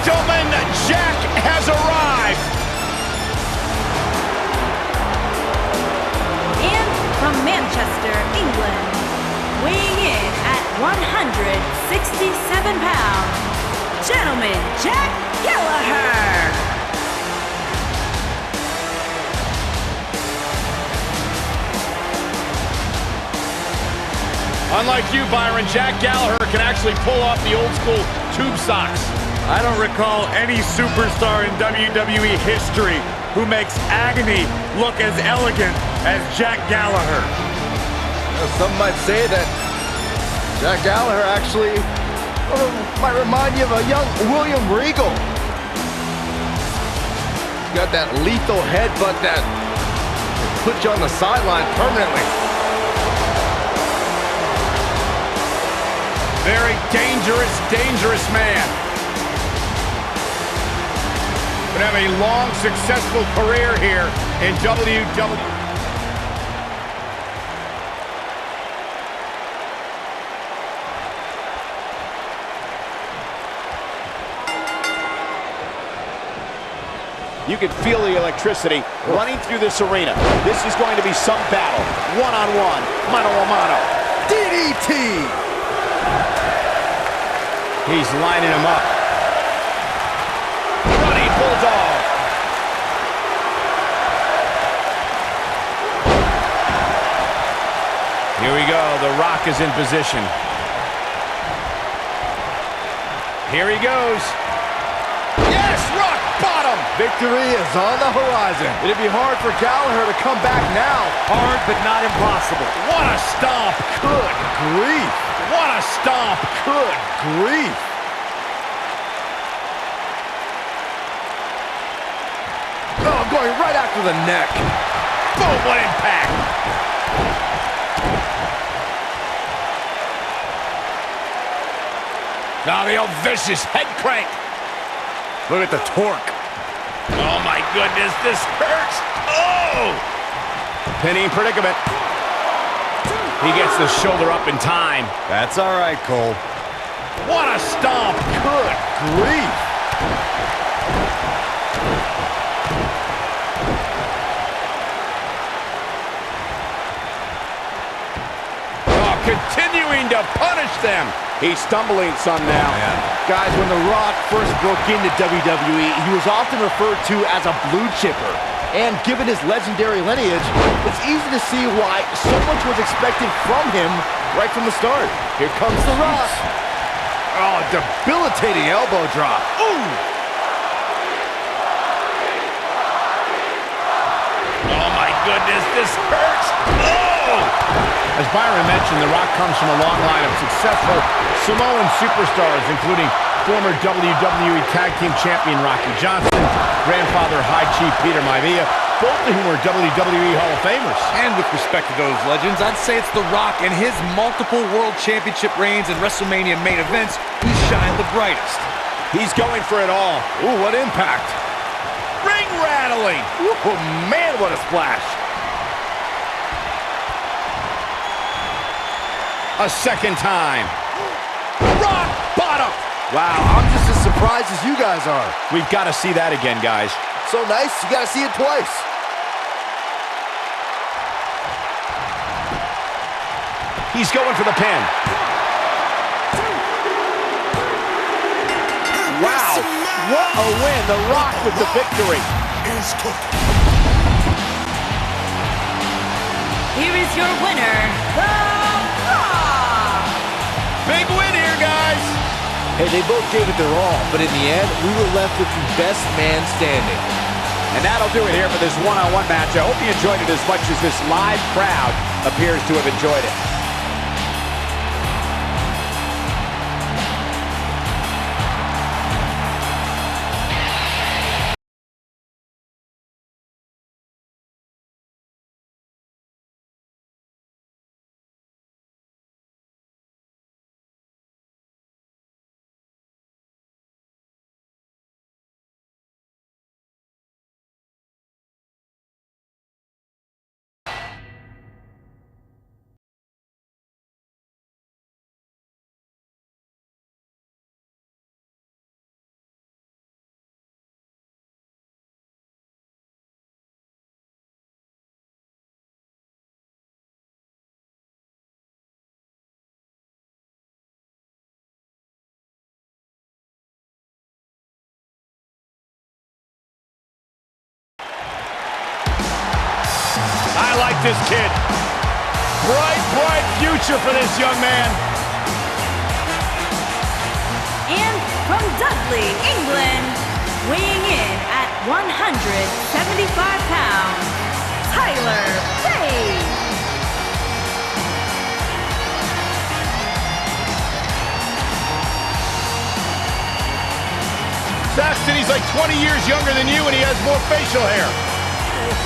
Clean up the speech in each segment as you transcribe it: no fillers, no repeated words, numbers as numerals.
Gentlemen, Jack has arrived. And from Manchester, England, weighing in at 167 pounds, gentlemen, Jack Gallagher. Unlike you, Byron, Jack Gallagher can actually pull off the old-school tube socks. I don't recall any superstar in WWE history who makes agony look as elegant as Jack Gallagher. Some might say that Jack Gallagher actually might remind you of a young William Regal. He's got that lethal headbutt that will put you on the sideline permanently. Very dangerous, dangerous man. Would have a long, successful career here in WWE. You can feel the electricity running through this arena. This is going to be some battle. One-on-one, mano-a-mano. DDT! He's lining him up. Running bulldog. Here we go. The Rock is in position. Here he goes. Yes, Rock bottom. Victory is on the horizon. It'd be hard for Gallagher to come back now. Hard, but not impossible. What a stomp. Good grief. What a stomp. Good grief. Oh, going right after the neck. Boom, what impact. Now the old vicious head crank. Look at the torque. Oh my goodness, this hurts. Oh! Pinning predicament. He gets the shoulder up in time. That's all right, Cole. What a stomp. Good grief. Oh, continuing to punish them. He's stumbling some now. Guys, when The Rock first broke into WWE, he was often referred to as a blue chipper. And given his legendary lineage, it's easy to see why so much was expected from him right from the start. Here comes The Rock. Oh, debilitating elbow drop. Ooh! Oh my goodness, this hurts. Oh! As Byron mentioned, The Rock comes from a long line of successful Samoan superstars, including former WWE Tag Team Champion Rocky Johnson, grandfather High Chief Peter Maivia, both of whom were WWE Hall of Famers. And with respect to those legends, I'd say it's The Rock and his multiple World Championship reigns and WrestleMania main events who shine the brightest. He's going for it all. Ooh, what impact. Ring rattling. Ooh, man, what a splash. A second time. Rock bottom. Wow, I'm just as surprised as you guys are. We've got to see that again, guys. So nice, you got to see it twice. He's going for the pin. Wow, what a win. The Rock with the victory. Here is your winner, The Rock. Big win here, guys. Hey, they both gave it their all, but in the end, we were left with the best man standing. And that'll do it here for this one-on-one match. I hope you enjoyed it as much as this live crowd appears to have enjoyed it. I like this kid. Bright, bright future for this young man. And from Dudley, England, weighing in at 175 pounds, Tyler Bate. Saxton, he's like 20 years younger than you, and he has more facial hair.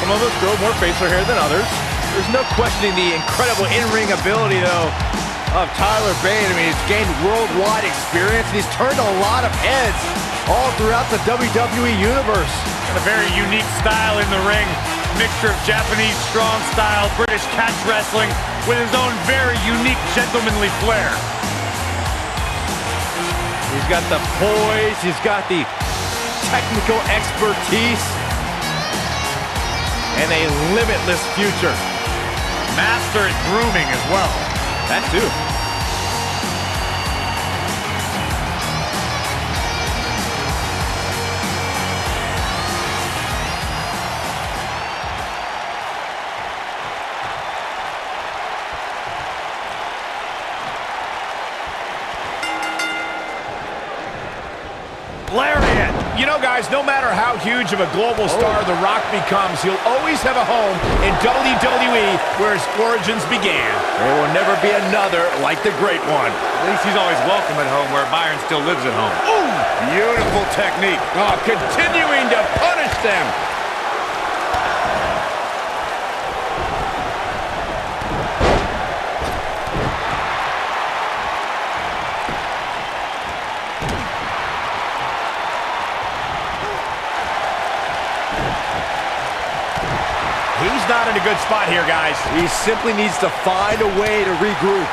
Some of us grow more facial hair than others. There's no questioning the incredible in-ring ability, though, of Tyler Bate. I mean, he's gained worldwide experience, and he's turned a lot of heads all throughout the WWE Universe. And a very unique style in the ring. Mixture of Japanese strong style, British catch wrestling, with his own very unique gentlemanly flair. He's got the poise, he's got the technical expertise, and a limitless future. Master at grooming as well. That too. Lariat! You know, guys, no matter how huge of a global star The Rock becomes, he'll always have a home in WWE where his origins began. There will never be another like the great one. At least he's always welcome at home where Byron still lives at home. Ooh! Beautiful technique. Oh, continuing to punish them. He's not in a good spot here, guys. He simply needs to find a way to regroup.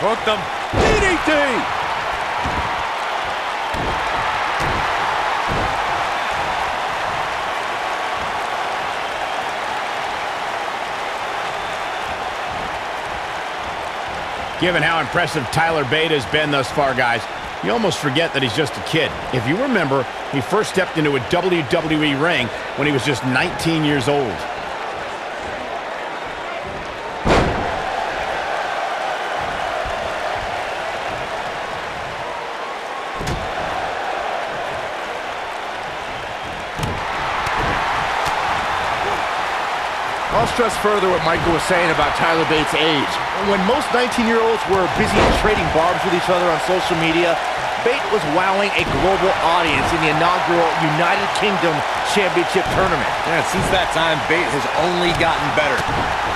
Hooked him. DDT! Given how impressive Tyler Bate has been thus far, guys, you almost forget that he's just a kid. If you remember, he first stepped into a WWE ring when he was just 19 years old. I'll stress further what Michael was saying about Tyler Bates' age. When most 19-year-olds were busy trading barbs with each other on social media, Bate was wowing a global audience in the inaugural United Kingdom Championship Tournament. Yeah, since that time, Bate has only gotten better.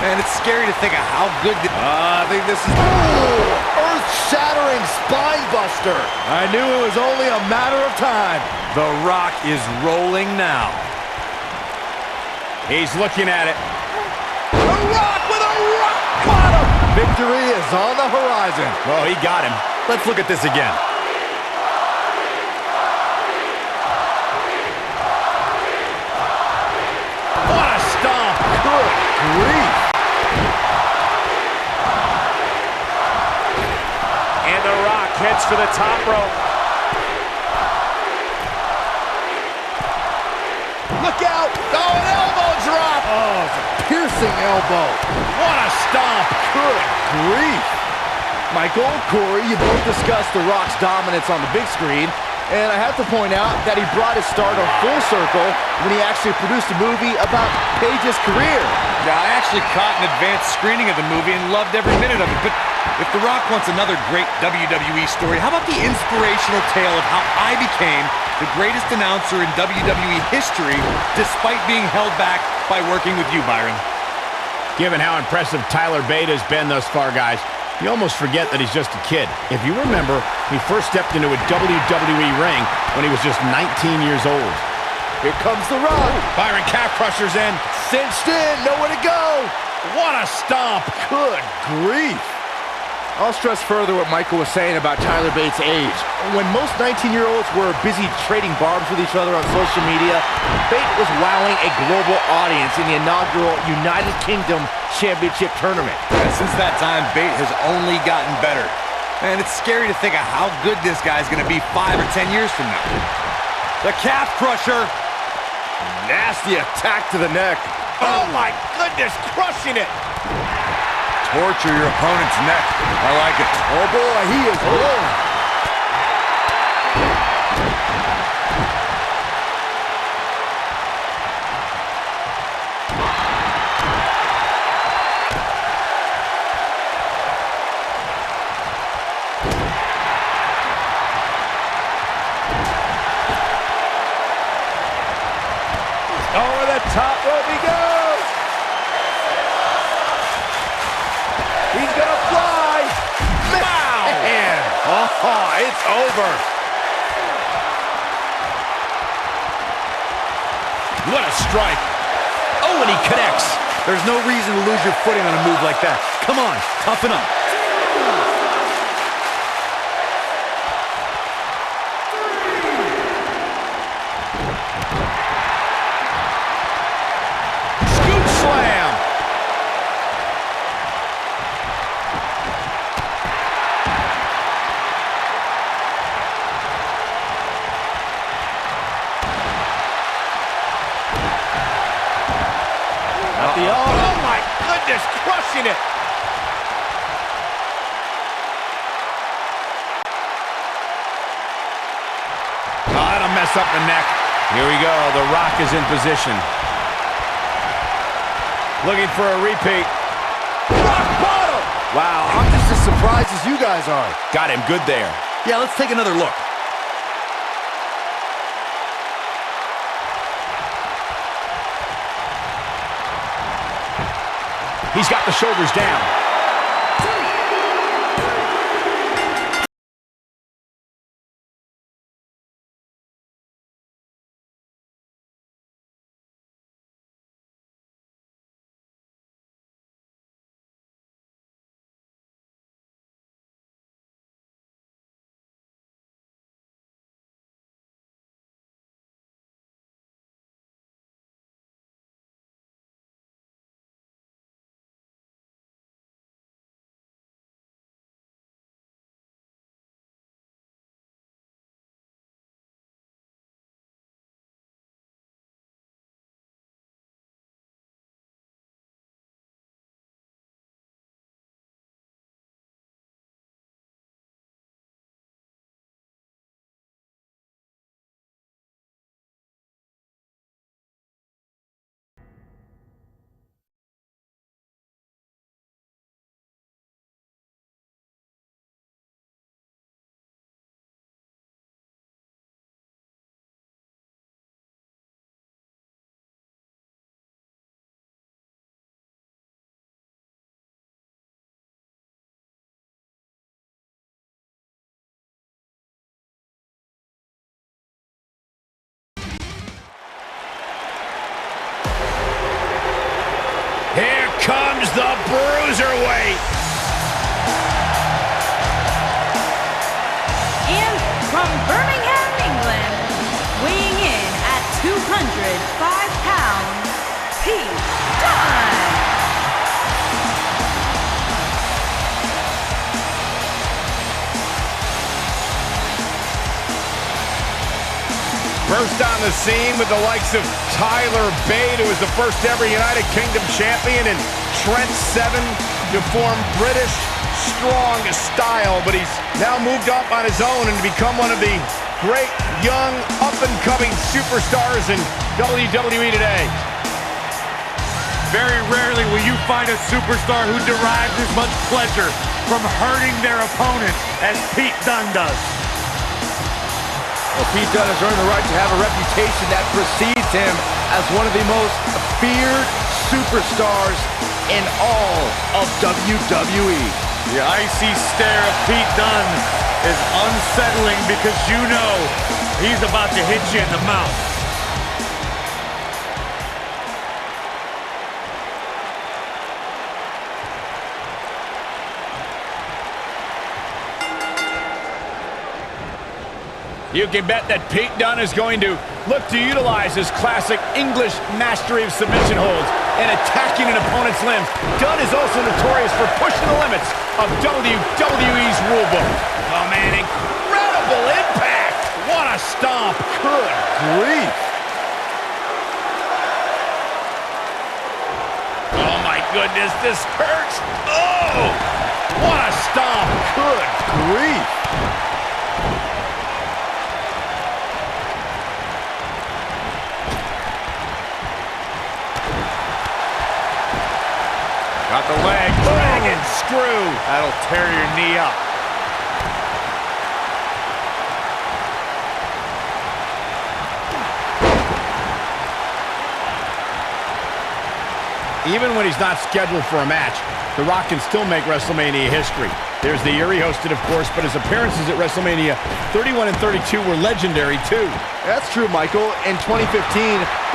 Man, it's scary to think of how good I think this is... Ooh, earth-shattering spine buster. I knew it was only a matter of time. The Rock is rolling now. He's looking at it. The Rock with a rock bottom. Victory is on the horizon. Well, he got him. Let's look at this again. What a stomp. Good grief. And The Rock heads for the top rope. Look out. Oh, an elbow drop. Oh, it's a piercing elbow. What a stomp. Good grief. Michael, Corey, you both discussed The Rock's dominance on the big screen, and I have to point out that he brought his stardom full circle when he actually produced a movie about Paige's career. Yeah, I actually caught an advanced screening of the movie and loved every minute of it. But if The Rock wants another great WWE story, how about the inspirational tale of how I became the greatest announcer in WWE history despite being held back by working with you, Byron? Given how impressive Tyler Bate has been thus far, guys, you almost forget that he's just a kid. If you remember, he first stepped into a WWE ring when he was just 19 years old. Here comes The Rock. Byron calf crusher's in. Cinched in, nowhere to go. What a stomp. Good grief. I'll stress further what Michael was saying about Tyler Bates' age. When most 19-year-olds were busy trading barbs with each other on social media, Bate was wowing a global audience in the inaugural United Kingdom Championship Tournament. And since that time, Bate has only gotten better. Man, it's scary to think of how good this guy's going to be 5 or 10 years from now. The calf crusher. Nasty attack to the neck. Oh my goodness, crushing it. Torture your opponent's neck. I like it. Oh boy, he is rolling. Over the top rope he goes. He's gonna fly. Man. Oh, it's over. What a strike. Oh, and he connects. There's no reason to lose your footing on a move like that. Come on, toughen up. Scoop slam. Oh my goodness, crushing it. Oh, that'll mess up the neck. Here we go, The Rock is in position. Looking for a repeat. Rock bottom. Wow, I'm just as surprised as you guys are. Got him good there. Yeah, let's take another look. He's got the shoulders down. Here comes the Bruiserweight. And from Birmingham, England, weighing in at 205 pounds, Pete Dunne. First on the scene with the likes of Tyler Bate, who was the first ever United Kingdom champion, and Trent Seven to form British strong style. But he's now moved up on his own and become one of the great young up-and-coming superstars in WWE today. Very rarely will you find a superstar who derives as much pleasure from hurting their opponent as Pete Dunne does. Well, Pete Dunne has earned the right to have a reputation that precedes him as one of the most feared superstars in all of WWE. The icy stare of Pete Dunne is unsettling because you know he's about to hit you in the mouth. You can bet that Pete Dunne is going to look to utilize his classic English mastery of submission holds and attacking an opponent's limbs. Dunne is also notorious for pushing the limits of WWE's rulebook. Oh, man, incredible impact. What a a stomp. Good grief. Oh, my goodness, this hurts. Oh, what a stomp. Good grief. Got the leg. Dragon screw. That'll tear your knee up. Even when he's not scheduled for a match, The Rock can still make WrestleMania history. There's the year he hosted, of course, but his appearances at WrestleMania 31 and 32 were legendary, too. That's true, Michael. In 2015,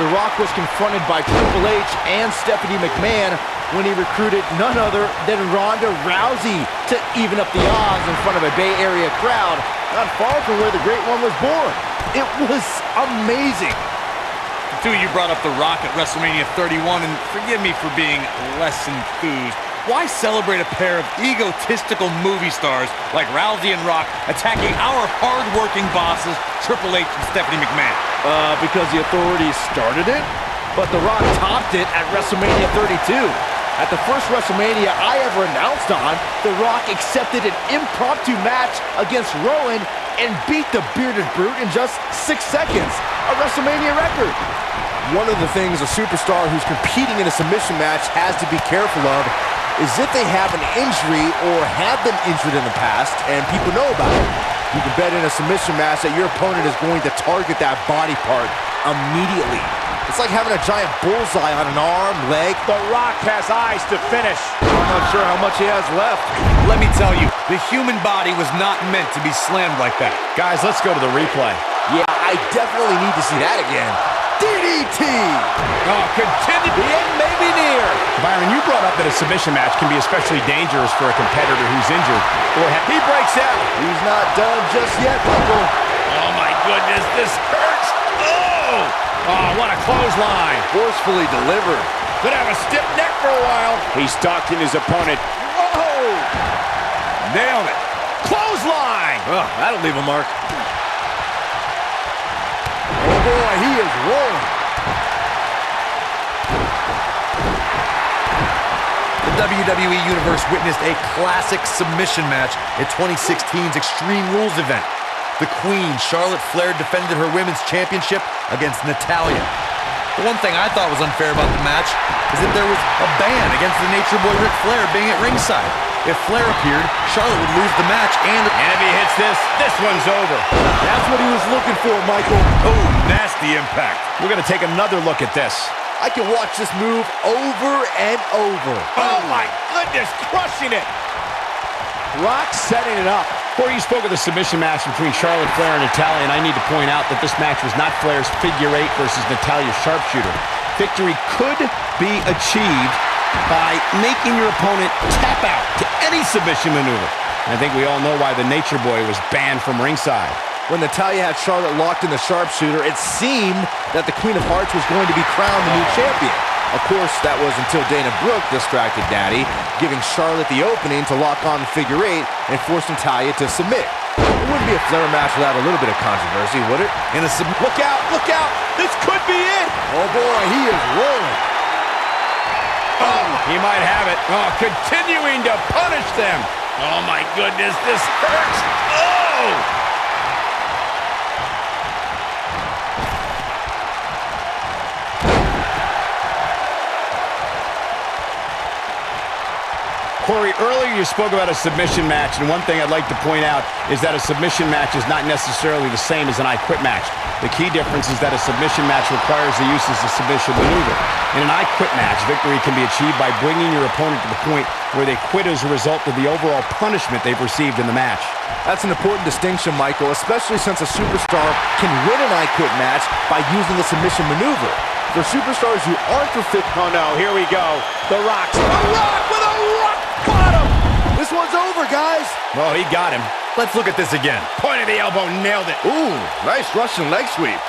The Rock was confronted by Triple H and Stephanie McMahon when he recruited none other than Ronda Rousey to even up the odds in front of a Bay Area crowd, not far from where the Great One was born. It was amazing. Two of you brought up The Rock at WrestleMania 31, and forgive me for being less enthused. Why celebrate a pair of egotistical movie stars like Rousey and Rock attacking our hard-working bosses, Triple H and Stephanie McMahon? Because the authorities started it, but The Rock topped it at WrestleMania 32. At the first WrestleMania I ever announced on, The Rock accepted an impromptu match against Rowan and beat the bearded brute in just 6 seconds, a WrestleMania record. One of the things a superstar who's competing in a submission match has to be careful of is if they have an injury or have been injured in the past and people know about it. You can bet in a submission match that your opponent is going to target that body part immediately. It's like having a giant bullseye on an arm, leg. The Rock has eyes to finish. I'm not sure how much he has left. Let me tell you, the human body was not meant to be slammed like that. Guys, let's go to the replay. Yeah, I definitely need to see that again. DDT! Oh, continue. The end may be near. Byron, you brought up that a submission match can be especially dangerous for a competitor who's injured. He breaks out. He's not done just yet, Michael. Oh, my goodness, this hurts. Oh! Oh, what a clothesline. Forcefully delivered. Could have a stiff neck for a while. He's stalking his opponent. Whoa! Nailed it. Clothesline. Oh, that'll leave a mark. Oh, boy, he is rolling. The WWE Universe witnessed a classic submission match at 2016's Extreme Rules event. The Queen, Charlotte Flair, defended her Women's Championship against Natalya. The one thing I thought was unfair about the match is that there was a ban against the Nature Boy Ric Flair being at ringside. If Flair appeared, Charlotte would lose the match, and if he hits this one's over. That's what he was looking for, Michael. oh, nasty impact. We're going to take another look at this. I can watch this move over and over. Oh, my goodness, crushing it. Rock setting it up. Corey, you spoke of the submission match between Charlotte Flair and Natalya, and I need to point out that this match was not Flair's figure eight versus Natalya's sharpshooter. Victory could be achieved by making your opponent tap out to any submission maneuver. And I think we all know why the Nature Boy was banned from ringside. When Natalya had Charlotte locked in the sharpshooter, it seemed that the Queen of Hearts was going to be crowned the new champion. Of course, that was until Dana Brooke distracted Daddy, giving Charlotte the opening to lock on the figure eight and force Natalya to submit. It wouldn't be a Flair match without a little bit of controversy, would it? Look out, look out! This could be it! Oh boy, he is rolling. Oh, he might have it. Oh, continuing to punish them. Oh my goodness, this hurts. Oh! Corey, earlier you spoke about a submission match, and one thing I'd like to point out is that a submission match is not necessarily the same as an I Quit match. The key difference is that a submission match requires the use of the submission maneuver. In an I Quit match, victory can be achieved by bringing your opponent to the point where they quit as a result of the overall punishment they've received in the match. That's an important distinction, Michael, especially since a superstar can win an I Quit match by using the submission maneuver. For superstars who aren't perfect... Oh no, here we go. The Rock with a rock bottom. This one's over, guys. Oh, he got him. Let's look at this again. Point of the elbow, nailed it. Ooh, nice Russian leg sweep.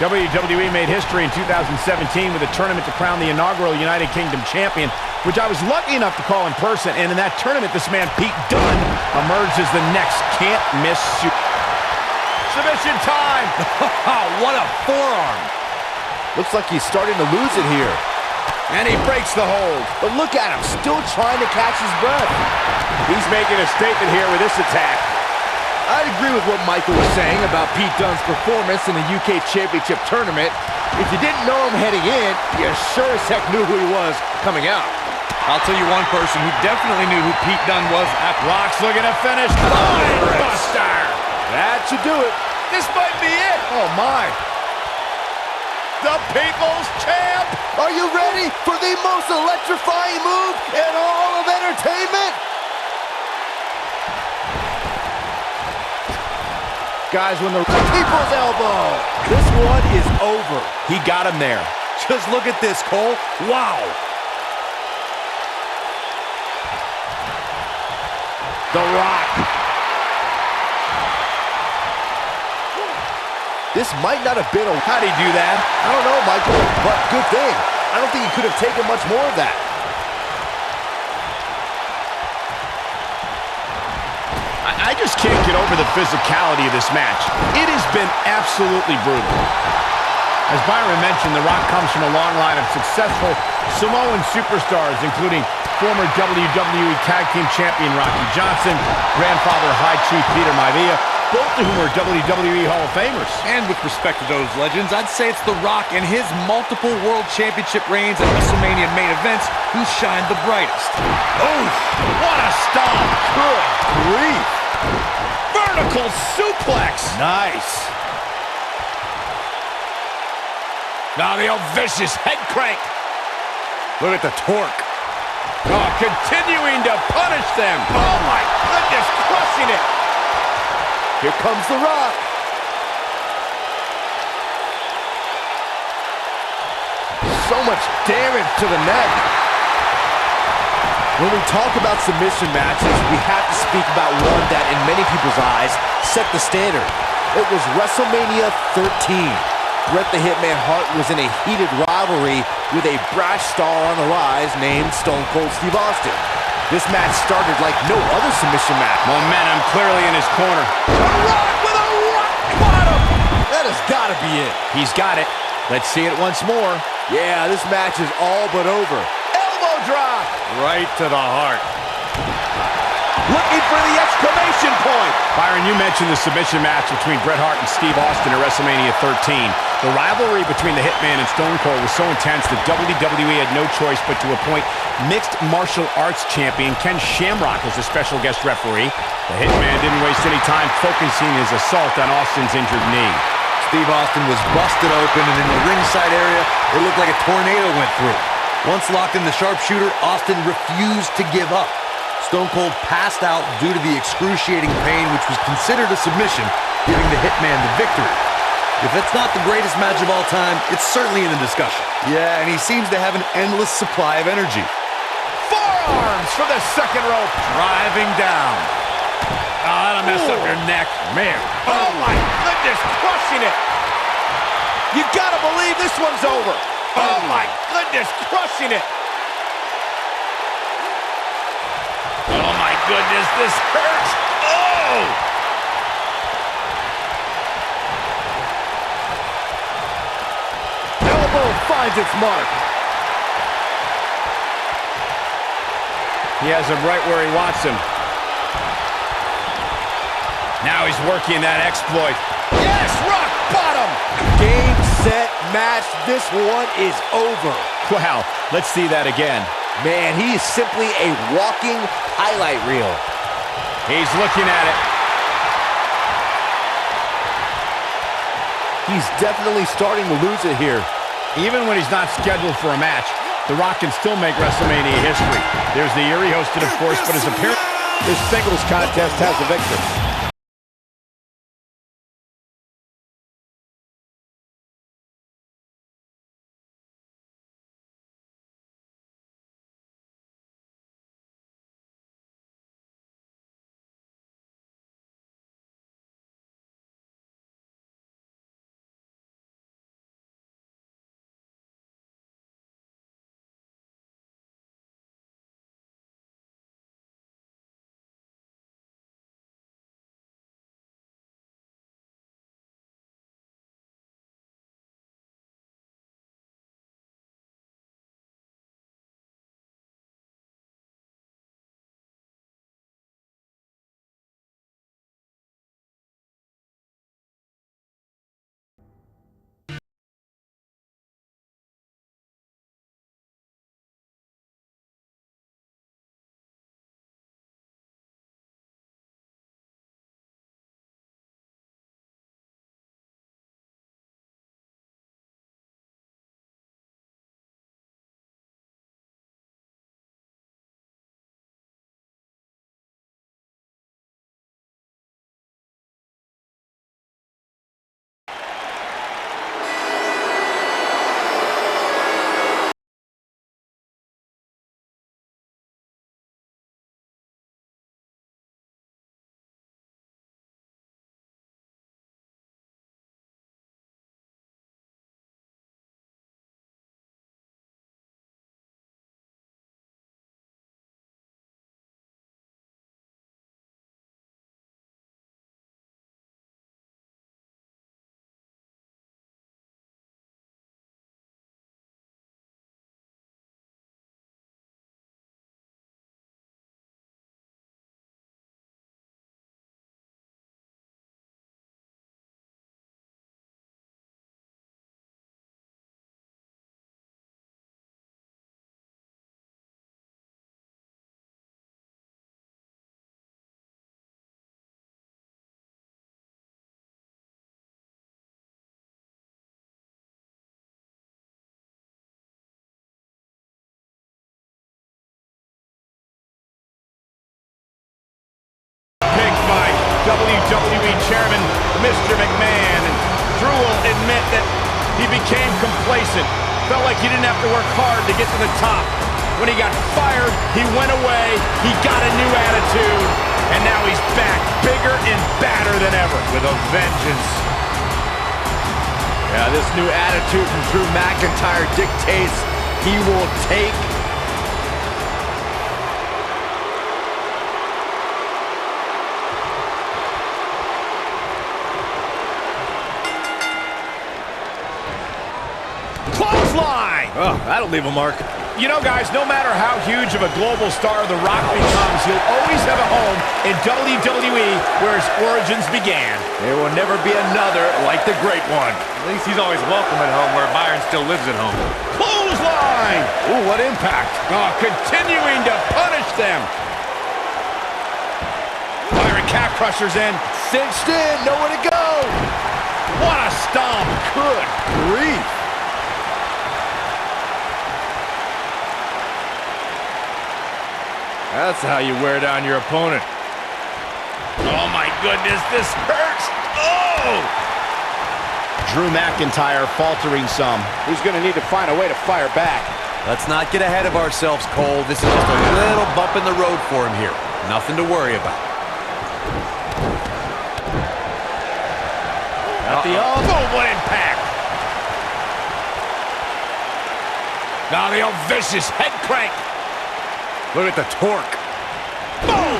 WWE made history in 2017 with a tournament to crown the inaugural United Kingdom champion, which I was lucky enough to call in person. And in that tournament, this man, Pete Dunne, emerged as the next can't-miss super. Submission time. What a forearm. Looks like he's starting to lose it here. And he breaks the hold. But look at him, still trying to catch his breath. He's making a statement here with this attack. I'd agree with what Michael was saying about Pete Dunne's performance in the UK Championship Tournament. If you didn't know him heading in, you sure as heck knew who he was coming out. I'll tell you one person who definitely knew who Pete Dunne was at Rock's looking to finish. Buster. That should do it. This might be it. Oh, my. The People's Champ. Are you ready for the most electrifying move in all of entertainment? Guys, when the People's Elbow. This one is over. He got him there. Just look at this, Cole. Wow. The Rock. This might not have been a... How'd he do that? I don't know, Michael, but good thing. I don't think he could have taken much more of that. I just can't get over the physicality of this match. It has been absolutely brutal. As Byron mentioned, The Rock comes from a long line of successful Samoan superstars, including former WWE Tag Team Champion Rocky Johnson, grandfather High Chief Peter Maivia, both of whom are WWE Hall of Famers. And with respect to those legends, I'd say it's The Rock and his multiple World Championship reigns at WrestleMania main events who shine the brightest. Oh, what a stomp! Good grief! Vertical suplex! Nice. Now the old vicious head crank. Look at the torque. Oh, continuing to punish them. Oh my goodness, crushing it. Here comes The Rock. So much damage to the neck. When we talk about submission matches, we have to speak about one that, in many people's eyes, set the standard. It was WrestleMania 13. Bret the Hitman Hart was in a heated rivalry with a brash star on the rise named Stone Cold Steve Austin. This match started like no other submission match. Momentum clearly in his corner. The Rock with a rock bottom! That has got to be it. He's got it. Let's see it once more. Yeah, this match is all but over. Elbow drop! Right to the heart. Looking for the exclamation point. Byron, you mentioned the submission match between Bret Hart and Steve Austin at WrestleMania 13. The rivalry between the Hitman and Stone Cold was so intense that WWE had no choice but to appoint mixed martial arts champion Ken Shamrock as a special guest referee. The Hitman didn't waste any time focusing his assault on Austin's injured knee. Steve Austin was busted open, and in the ringside area, it looked like a tornado went through. Once locked in the sharpshooter, Austin refused to give up. Stone Cold passed out due to the excruciating pain, which was considered a submission, giving the Hitman the victory. If it's not the greatest match of all time, it's certainly in the discussion. Yeah, and he seems to have an endless supply of energy. Forearms for the second rope. Driving down. Oh, that'll mess up your neck. Man. Oh, my goodness, crushing it. You gotta believe this one's over. Oh, my goodness, crushing it. Oh, my goodness, this hurts. Oh! Elbow finds its mark. He has him right where he wants him. Now he's working that exploit. Yes, rock bottom! Game, set, match. This one is over. Wow, let's see that again. Man, he is simply a walking highlight reel. He's looking at it. He's definitely starting to lose it here. Even when he's not scheduled for a match, The Rock can still make WrestleMania history. There's the year he hosted, of course, but his appearance... This singles contest has a victor. chairman, Mr. McMahon. And Drew will admit that he became complacent. Felt like he didn't have to work hard to get to the top. When he got fired, he went away, he got a new attitude, and now he's back, bigger and badder than ever. With a vengeance. Yeah, this new attitude from Drew McIntyre dictates he will take. Clothesline! Oh, that'll leave a mark. You know, guys, no matter how huge of a global star The Rock becomes, he'll always have a home in WWE where his origins began. There will never be another like the great one. At least he's always welcome at home where Byron still lives at home. Clothesline! Ooh, what impact. Oh, continuing to punish them. Byron calf crushers in. Cinched in, nowhere to go. What a stomp. Good grief. That's how you wear down your opponent. Oh, my goodness, this hurts. Oh! Drew McIntyre faltering some. He's going to need to find a way to fire back. Let's not get ahead of ourselves, Cole. This is just a little bump in the road for him here. Nothing to worry about. At the boom, what impact! Now the old vicious head crank. Look at the torque. Boom!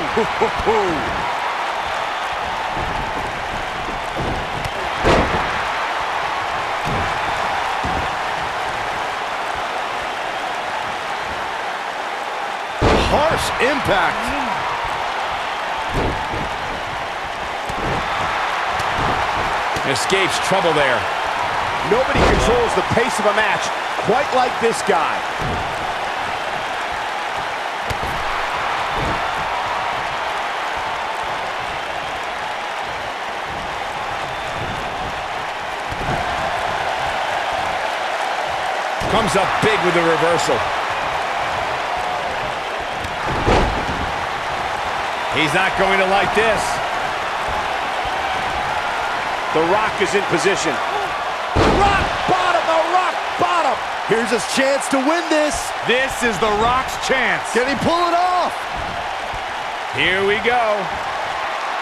Harsh impact. Escapes trouble there. Nobody controls the pace of a match quite like this guy. Comes up big with the reversal. He's not going to like this. The Rock is in position. Rock bottom, the Rock bottom. Here's his chance to win this. This is The Rock's chance. Can he pull it off? Here we go.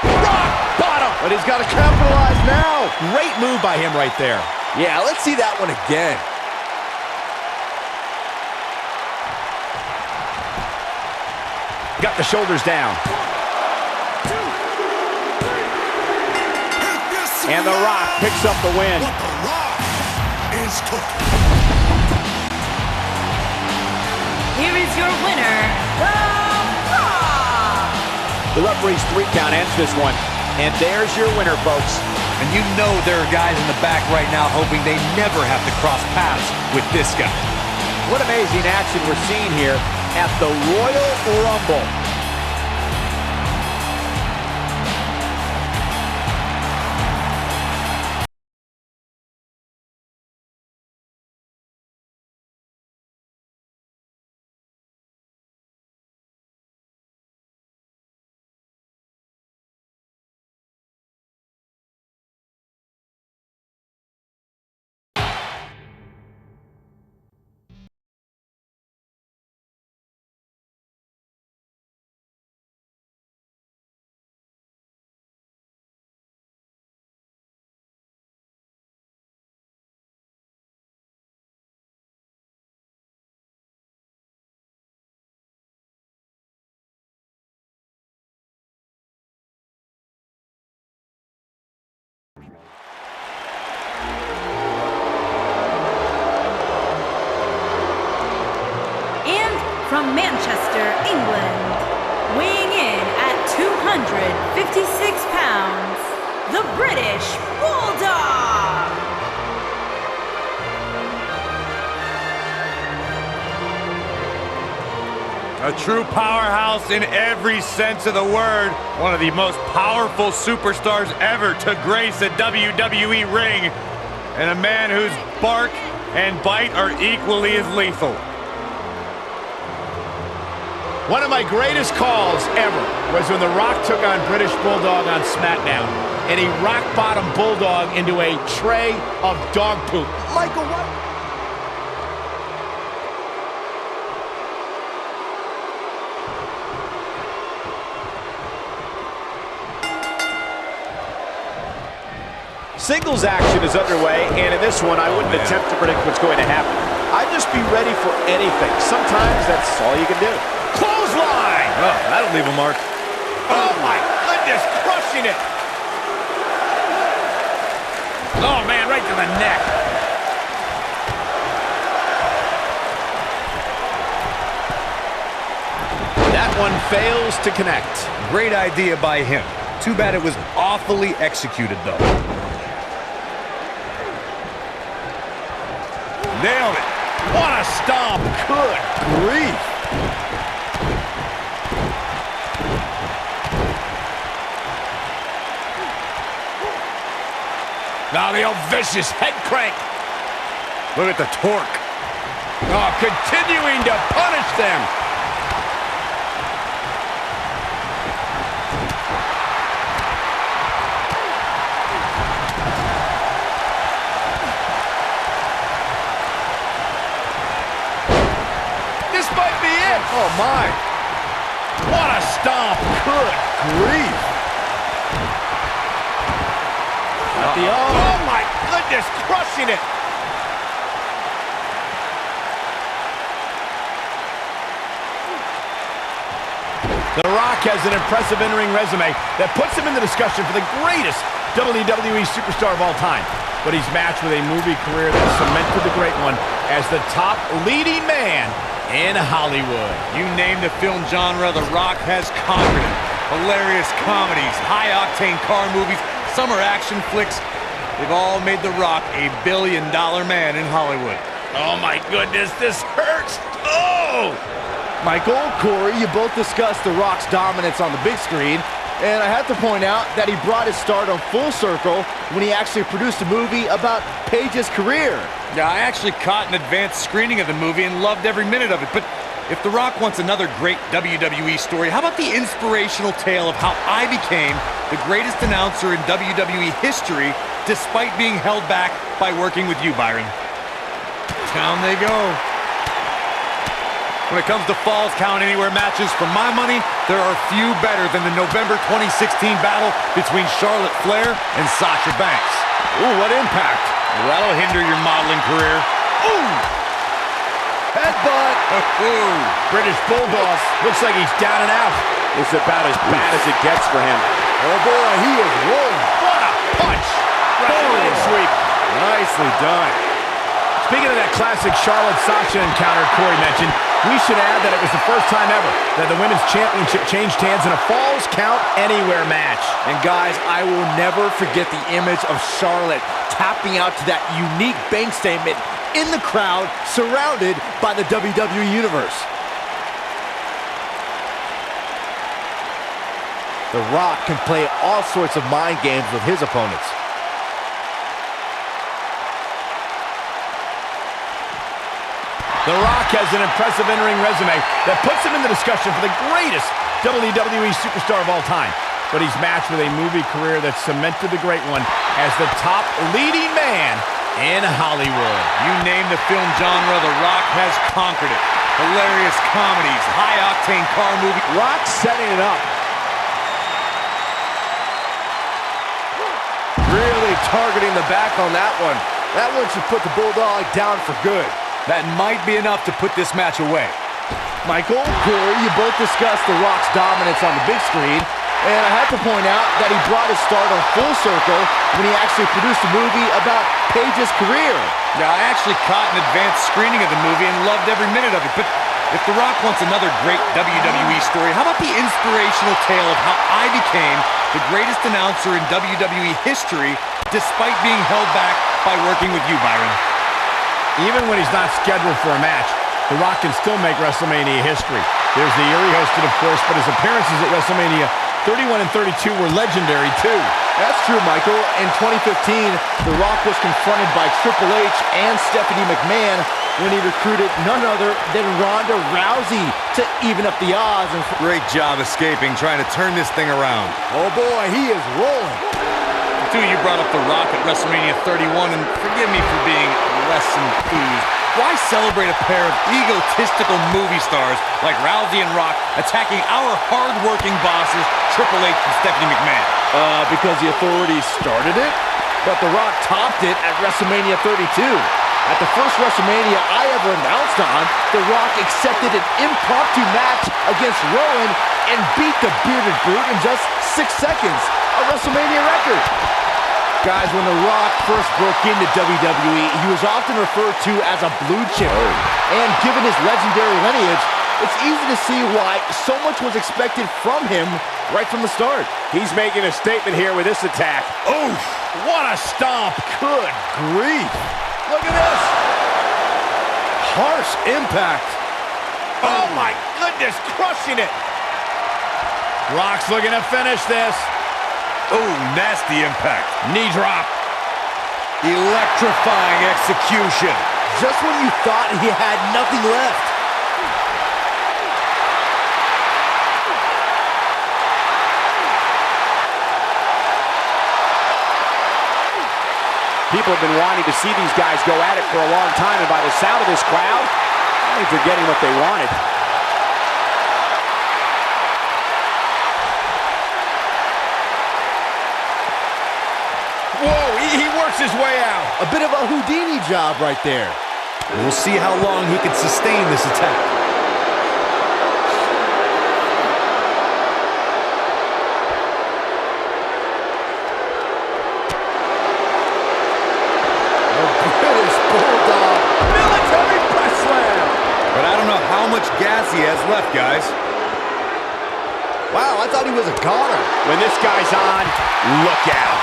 Rock bottom. But he's got to capitalize now. Great move by him right there. Yeah, let's see that one again. Got the shoulders down. And The Rock picks up the win. What The Rock is cooking. Here is your winner, The Rock! The referee's 3 count ends this one. And there's your winner, folks. And you know there are guys in the back right now hoping they never have to cross paths with this guy. What amazing action we're seeing here at the Royal Rumble. From Manchester, England, weighing in at 256 pounds, the British Bulldog! A true powerhouse in every sense of the word. One of the most powerful superstars ever to grace a WWE ring. And a man whose bark and bite are equally as lethal. One of my greatest calls ever was when The Rock took on British Bulldog on SmackDown. and he rock-bottom bulldog into a tray of dog poop. Michael, what? Singles action is underway, and in this one, I wouldn't attempt to predict what's going to happen. I'd just be ready for anything. Sometimes that's all you can do. Clothesline! Oh, that'll leave a mark. Oh, my goodness, crushing it! Oh, man, right to the neck. That one fails to connect. Great idea by him. Too bad it was awfully executed, though. Nailed it. What a stomp. Good grief. Now the old vicious head crank. Look at the torque. Oh, continuing to punish them. This might be it. Oh, my. What a stomp. Good grief. Oh, my goodness, crushing it. The Rock has an impressive in-ring resume that puts him in the discussion for the greatest WWE superstar of all time. But he's matched with a movie career that cemented the great one as the top leading man in Hollywood. You name the film genre, The Rock has conquered it. Hilarious comedies, high-octane car movies, summer action flicks. They've all made The Rock a billion-dollar man in Hollywood. Oh, my goodness, this hurts. Oh! Michael, Corey, you both discussed The Rock's dominance on the big screen, and I have to point out that he brought his stardom full circle when he actually produced a movie about Paige's career. Yeah, I actually caught an advanced screening of the movie and loved every minute of it, but if The Rock wants another great WWE story, how about the inspirational tale of how I became the greatest announcer in WWE history despite being held back by working with you, Byron? Down they go. When it comes to Falls Count Anywhere matches, for my money, there are few better than the November 2016 battle between Charlotte Flair and Sasha Banks. Ooh, what impact. That'll hinder your modeling career. Ooh! Headbutt. Ooh. British Bulldog looks like he's down and out. It's about as bad as it gets for him. Oh, boy, he is rolling. What a punch. Brilliant sweep. Nicely done. Speaking of that classic Charlotte-Sasha encounter Corey mentioned, we should add that it was the first time ever that the Women's Championship changed hands in a Falls Count Anywhere match. And guys, I will never forget the image of Charlotte tapping out to that unique bank statement in the crowd, surrounded by the WWE Universe. The Rock can play all sorts of mind games with his opponents. The Rock has an impressive in-ring resume that puts him in the discussion for the greatest WWE superstar of all time. But he's matched with a movie career that cemented the great one as the top leading man in Hollywood. You name the film genre, The Rock has conquered it. Hilarious comedies, high-octane car movies. Rock setting it up. Really targeting the back on that one. That one should put the Bulldog down for good. That might be enough to put this match away. Michael, Corey, you both discussed The Rock's dominance on the big screen, and I have to point out that he brought his stardom full circle when he actually produced a movie about Paige's career. Yeah, I actually caught an advanced screening of the movie and loved every minute of it, but if The Rock wants another great WWE story, how about the inspirational tale of how I became the greatest announcer in WWE history despite being held back by working with you, Byron? Even when he's not scheduled for a match, The Rock can still make WrestleMania history. There's the year he hosted, of course, but his appearances at WrestleMania 31 and 32 were legendary, too. That's true, Michael. In 2015, The Rock was confronted by Triple H and Stephanie McMahon when he recruited none other than Ronda Rousey to even up the odds. Great job escaping, trying to turn this thing around. Oh, boy, he is rolling. too, you brought up The Rock at WrestleMania 31, and forgive me for being less enthused. Why celebrate a pair of egotistical movie stars like Rousey and Rock attacking our hard-working bosses, Triple H and Stephanie McMahon? Because the authorities started it, but The Rock topped it at WrestleMania 32. At the first WrestleMania I ever announced on, The Rock accepted an impromptu match against Rowan and beat the bearded brute in just 6 seconds, a WrestleMania record. Guys, when The Rock first broke into WWE, he was often referred to as a blue chipper. And given his legendary lineage, it's easy to see why so much was expected from him right from the start. He's making a statement here with this attack. Oof! What a stomp! Good grief. Look at this! Harsh impact. Oh my goodness, crushing it! Rock's looking to finish this. Oh, nasty impact. Knee drop. Electrifying execution. Just when you thought he had nothing left. People have been wanting to see these guys go at it for a long time, and by the sound of this crowd, I think they're getting what they wanted. Whoa, he works his way out. A bit of a Houdini job right there. We'll see how long he can sustain this attack. The British Bulldog. Military press slam. But I don't know how much gas he has left, guys. Wow, I thought he was a goner. When this guy's on, look out.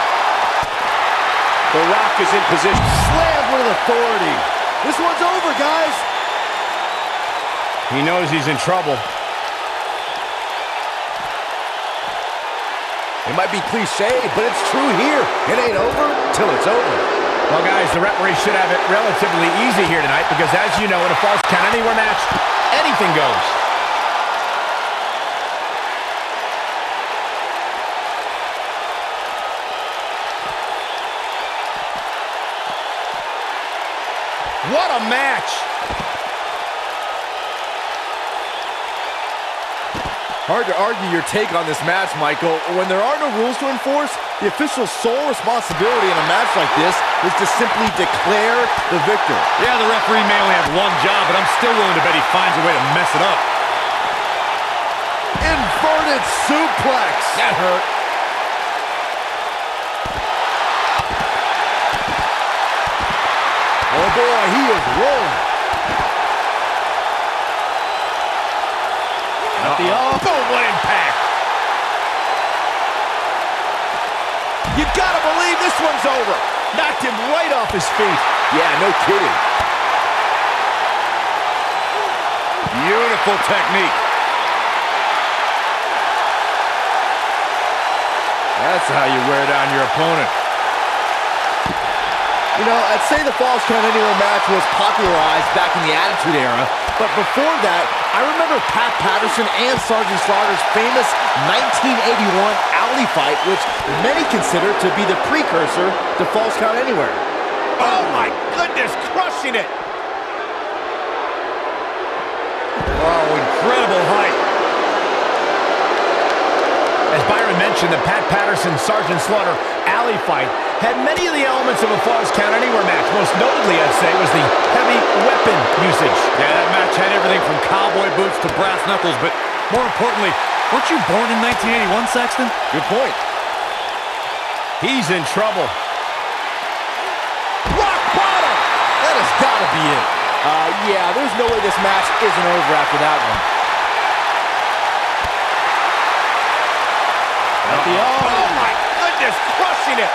The Rock is in position. Slammed with authority. This one's over, guys. He knows he's in trouble. It might be cliche, but it's true here. It ain't over till it's over. Well, guys, the referee should have it relatively easy here tonight because, as you know, in a Falls Count Anywhere match, anything goes. What a match! Hard to argue your take on this match, Michael. When there are no rules to enforce, the official's sole responsibility in a match like this is to simply declare the victor. Yeah, the referee may only have one job, but I'm still willing to bet he finds a way to mess it up. Inverted suplex. That hurt. Oh boy, he is rolling. At the off. Boom, what impact! You gotta believe this one's over. Knocked him right off his feet. Yeah, no kidding. Beautiful technique. That's how you wear down your opponent. You know, I'd say the Falls Count Anywhere match was popularized back in the Attitude Era, but before that, I remember Pat Patterson and Sergeant Slaughter's famous 1981 alley fight, which many consider to be the precursor to Falls Count Anywhere. Oh my goodness, crushing it! Oh, incredible height. As Byron mentioned, the Pat Patterson-Sergeant Slaughter alley fight had many of the elements of a Falls Count Anywhere match. Most notably, I'd say, was the heavy weapon usage. Yeah, that match had everything from cowboy boots to brass knuckles, but more importantly, weren't you born in 1981, Saxton? Good point. He's in trouble. Rock bottom! That has got to be it. Yeah, there's no way this match isn't over after that one. Oh my goodness, crushing it!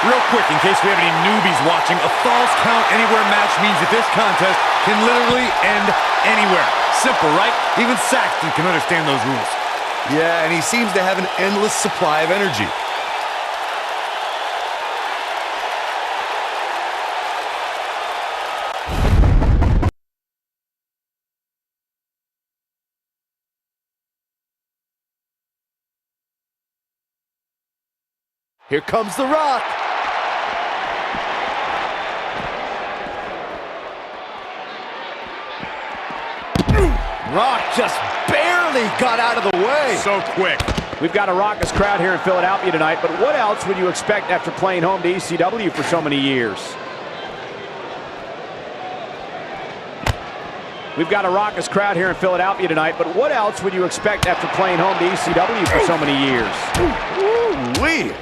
Real quick, in case we have any newbies watching, a Falls Count Anywhere match means that this contest can literally end anywhere. Simple, right? Even Saxton can understand those rules. Yeah, and he seems to have an endless supply of energy. Here comes The Rock. Rock just barely got out of the way. So quick. We've got a raucous crowd here in Philadelphia tonight, but what else would you expect after playing home to ECW for so many years? We've got a raucous crowd here in Philadelphia tonight, but what else would you expect after playing home to ECW for so many years? Ooh-wee.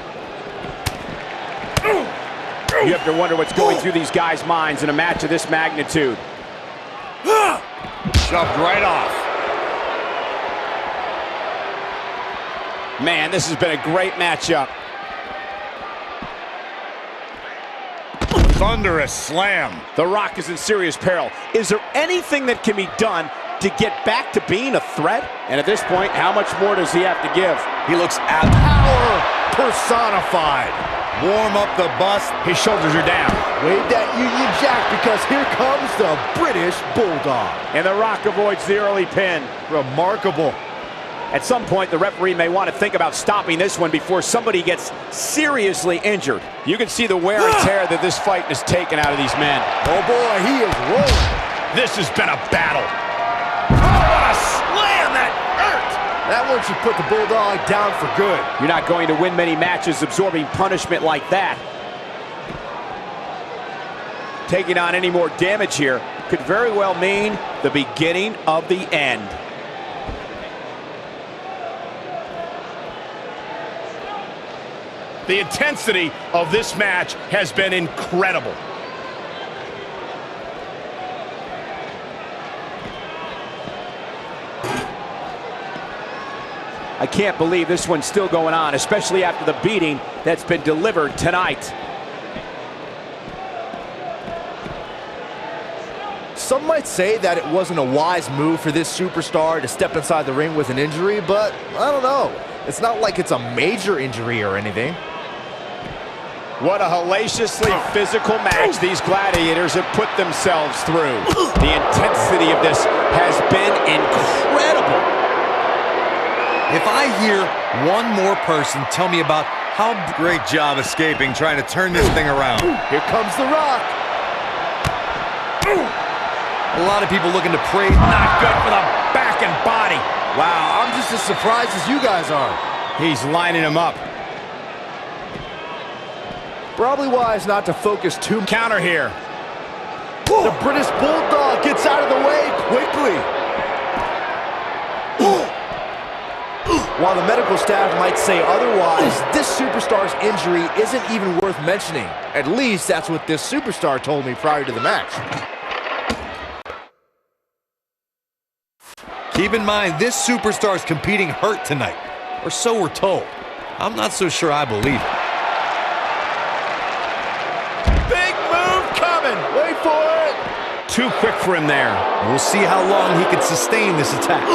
You have to wonder what's going through these guys' minds in a match of this magnitude. Shoved right off. Man, this has been a great matchup. Thunderous slam. The Rock is in serious peril. Is there anything that can be done to get back to being a threat? And at this point, how much more does he have to give? He looks out. Power personified. Warm up the bus. His shoulders are down. Wave that Union Jack because here comes the British Bulldog. And The Rock avoids the early pin. Remarkable. At some point, the referee may want to think about stopping this one before somebody gets seriously injured. You can see the wear and tear that this fight has taken out of these men. Oh boy, he is rolling. This has been a battle. Oh, what a slam! That hurt! That one should put the Bulldog down for good. You're not going to win many matches absorbing punishment like that. Taking on any more damage here could very well mean the beginning of the end. The intensity of this match has been incredible. I can't believe this one's still going on, especially after the beating that's been delivered tonight. Some might say that it wasn't a wise move for this superstar to step inside the ring with an injury, but I don't know. It's not like it's a major injury or anything. What a hellaciously physical match these gladiators have put themselves through. The intensity of this has been incredible. If I hear one more person tell me about how great job escaping, trying to turn this thing around. Here comes The Rock. A lot of people looking to praise. Not good for the back and body. Wow, I'm just as surprised as you guys are. He's lining him up. Probably wise not to focus too much. Counter here. The British Bulldog gets out of the way quickly. While the medical staff might say otherwise, this superstar's injury isn't even worth mentioning. At least that's what this superstar told me prior to the match. Keep in mind, this superstar's competing hurt tonight, or so we're told. I'm not so sure I believe it. Big move coming. Wait for it. Too quick for him there. We'll see how long he can sustain this attack.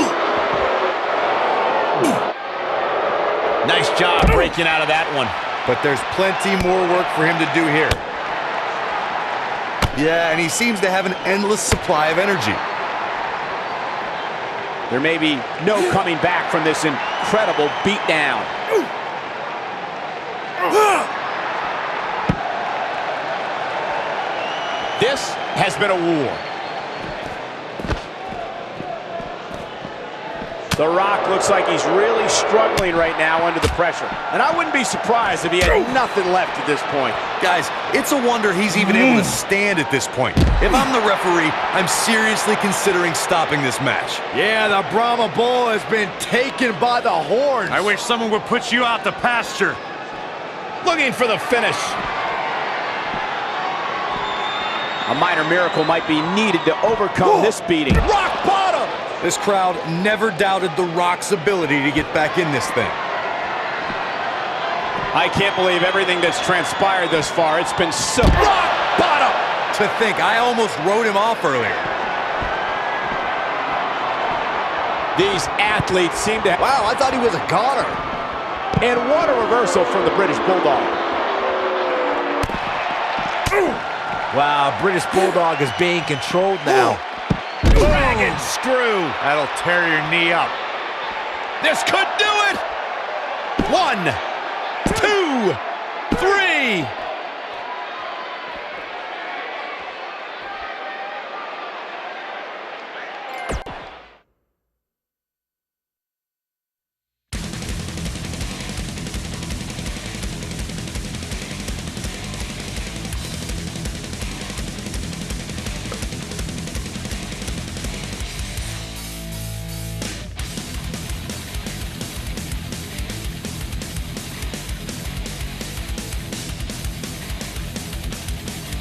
Nice job breaking out of that one. But there's plenty more work for him to do here. Yeah, and he seems to have an endless supply of energy. There may be no coming back from this incredible beatdown. This has been a war. The Rock looks like he's really struggling right now under the pressure. And I wouldn't be surprised if he had nothing left at this point. Guys, it's a wonder he's even able to stand at this point. If I'm the referee, I'm seriously considering stopping this match. Yeah, the Brahma Bull has been taken by the horns. I wish someone would put you out to pasture. Looking for the finish. A minor miracle might be needed to overcome this beating. Rock bottom! This crowd never doubted The Rock's ability to get back in this thing. I can't believe everything that's transpired thus far. It's been so... Rock bottom! To think, I almost wrote him off earlier. These athletes seem to... Wow, I thought he was a goner. And what a reversal from the British Bulldog. Wow, British Bulldog is being controlled now. Dragon screw. That'll tear your knee up. This could do it. 1, 2, ready.